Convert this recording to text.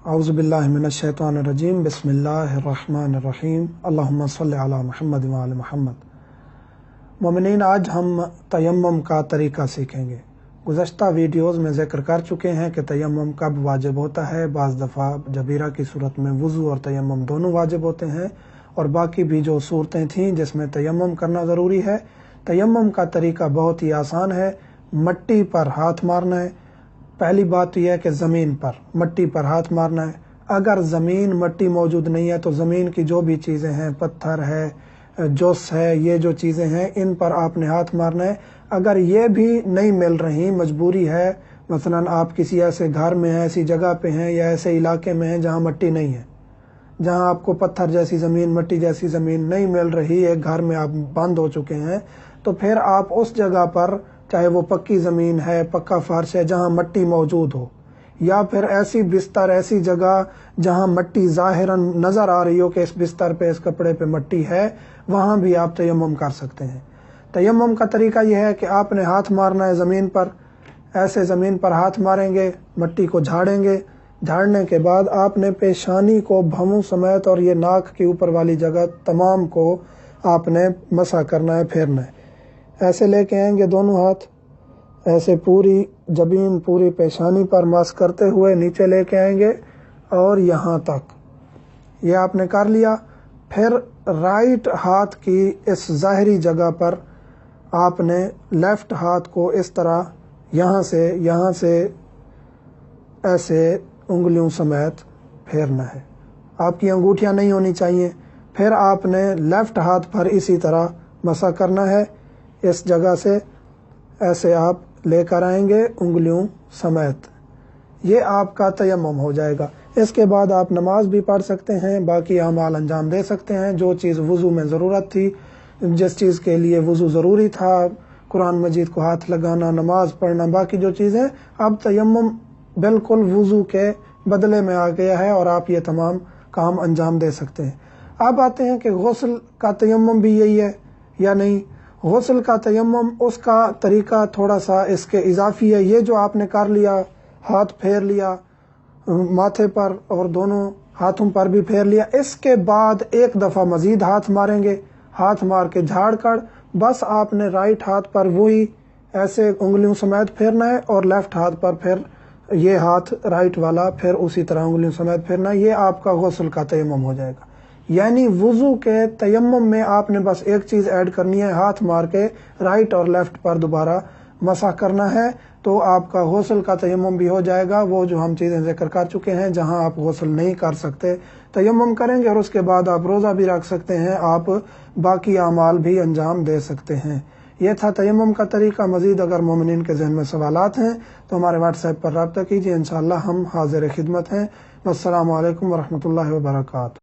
اعوذ باللہ من الشیطان الرجیم بسم اللہ الرحمن الرحیم اللہم صلی علی محمد وعلی محمد۔ مومنین، آج ہم تیمم کا طریقہ سیکھیں گے۔ گزشتہ ویڈیوز میں ذکر کر چکے ہیں کہ تیمم کب واجب ہوتا ہے۔ بعض دفعہ جبیرہ کی صورت میں وضو اور تیمم دونوں واجب ہوتے ہیں، اور باقی بھی جو صورتیں تھیں جس میں تیمم کرنا ضروری ہے۔ تیمم کا طریقہ بہت ہی آسان ہے۔ مٹی پر ہاتھ مارنا ہے۔ پہلی بات تو یہ ہے کہ زمین پر مٹی پر ہاتھ مارنا ہے۔ اگر زمین مٹی موجود نہیں ہے تو زمین کی جو بھی چیزیں ہیں، پتھر ہے، جوس ہے، یہ جو چیزیں ہیں ان پر آپ نے ہاتھ مارنا ہے۔ اگر یہ بھی نہیں مل رہی، مجبوری ہے، مثلا آپ کسی ایسے گھر میں ہیں، ایسی جگہ پہ ہیں یا ایسے علاقے میں ہیں جہاں مٹی نہیں ہے، جہاں آپ کو پتھر جیسی زمین، مٹی جیسی زمین نہیں مل رہی، ایک گھر میں آپ بند ہو چکے ہیں، تو پھر آپ اس جگہ پر، چاہے وہ پکی زمین ہے، پکا فرش ہے، جہاں مٹی موجود ہو، یا پھر ایسی بستر، ایسی جگہ جہاں مٹی ظاہراً نظر آ رہی ہو کہ اس بستر پہ، اس کپڑے پہ مٹی ہے، وہاں بھی آپ تیمم کر سکتے ہیں۔ تیمم کا طریقہ یہ ہے کہ آپ نے ہاتھ مارنا ہے زمین پر، ایسے زمین پر ہاتھ ماریں گے، مٹی کو جھاڑیں گے، جھاڑنے کے بعد آپ نے پیشانی کو بھووں سمیت اور یہ ناک کے اوپر والی جگہ تمام کو آپ نے مسح کرنا ہے، پھیرنا ہے۔ ایسے لے کے آئیں گے دونوں ہاتھ، ایسے پوری جبین، پوری پیشانی پر مس کرتے ہوئے نیچے لے کے آئیں گے اور یہاں تک یہ آپ نے کر لیا۔ پھر رائٹ ہاتھ کی اس ظاہری جگہ پر آپ نے لیفٹ ہاتھ کو اس طرح یہاں سے ایسے انگلیوں سمیت پھیرنا ہے۔ آپ کی انگوٹھیاں نہیں ہونی چاہیے۔ پھر آپ نے لیفٹ ہاتھ پر اسی طرح مسح کرنا ہے، اس جگہ سے ایسے آپ لے کر آئیں گے انگلیوں سمیت۔ یہ آپ کا تیمم ہو جائے گا۔ اس کے بعد آپ نماز بھی پڑھ سکتے ہیں، باقی اعمال انجام دے سکتے ہیں۔ جو چیز وضو میں ضرورت تھی، جس چیز کے لیے وضو ضروری تھا، قرآن مجید کو ہاتھ لگانا، نماز پڑھنا، باقی جو چیزیں، اب تیمم بالکل وضو کے بدلے میں آ گیا ہے اور آپ یہ تمام کام انجام دے سکتے ہیں۔ اب آتے ہیں کہ غسل کا تیمم بھی یہی ہے یا نہیں۔ غسل کا تیمم، اس کا طریقہ تھوڑا سا اس کے اضافی ہے۔ یہ جو آپ نے کر لیا، ہاتھ پھیر لیا ماتھے پر اور دونوں ہاتھوں پر بھی پھیر لیا، اس کے بعد ایک دفعہ مزید ہاتھ ماریں گے، ہاتھ مار کے جھاڑ کر بس آپ نے رائٹ ہاتھ پر وہی ایسے انگلیوں سمیت پھیرنا ہے، اور لیفٹ ہاتھ پر پھر یہ ہاتھ رائٹ والا پھر اسی طرح انگلیوں سمیت پھیرنا ہے۔ یہ آپ کا غسل کا تیمم ہو جائے گا۔ یعنی وضو کے تیمم میں آپ نے بس ایک چیز ایڈ کرنی ہے، ہاتھ مار کے رائٹ اور لیفٹ پر دوبارہ مسح کرنا ہے، تو آپ کا غسل کا تیمم بھی ہو جائے گا۔ وہ جو ہم چیزیں ذکر کر چکے ہیں، جہاں آپ غسل نہیں کر سکتے، تیمم کریں گے اور اس کے بعد آپ روزہ بھی رکھ سکتے ہیں، آپ باقی اعمال بھی انجام دے سکتے ہیں۔ یہ تھا تیمم کا طریقہ۔ مزید اگر مومنین کے ذہن میں سوالات ہیں تو ہمارے واٹس ایپ پر رابطہ کیجیے، انشاءاللہ ہم حاضر خدمت ہیں۔ السلام علیکم ورحمۃ اللہ وبرکاتہ۔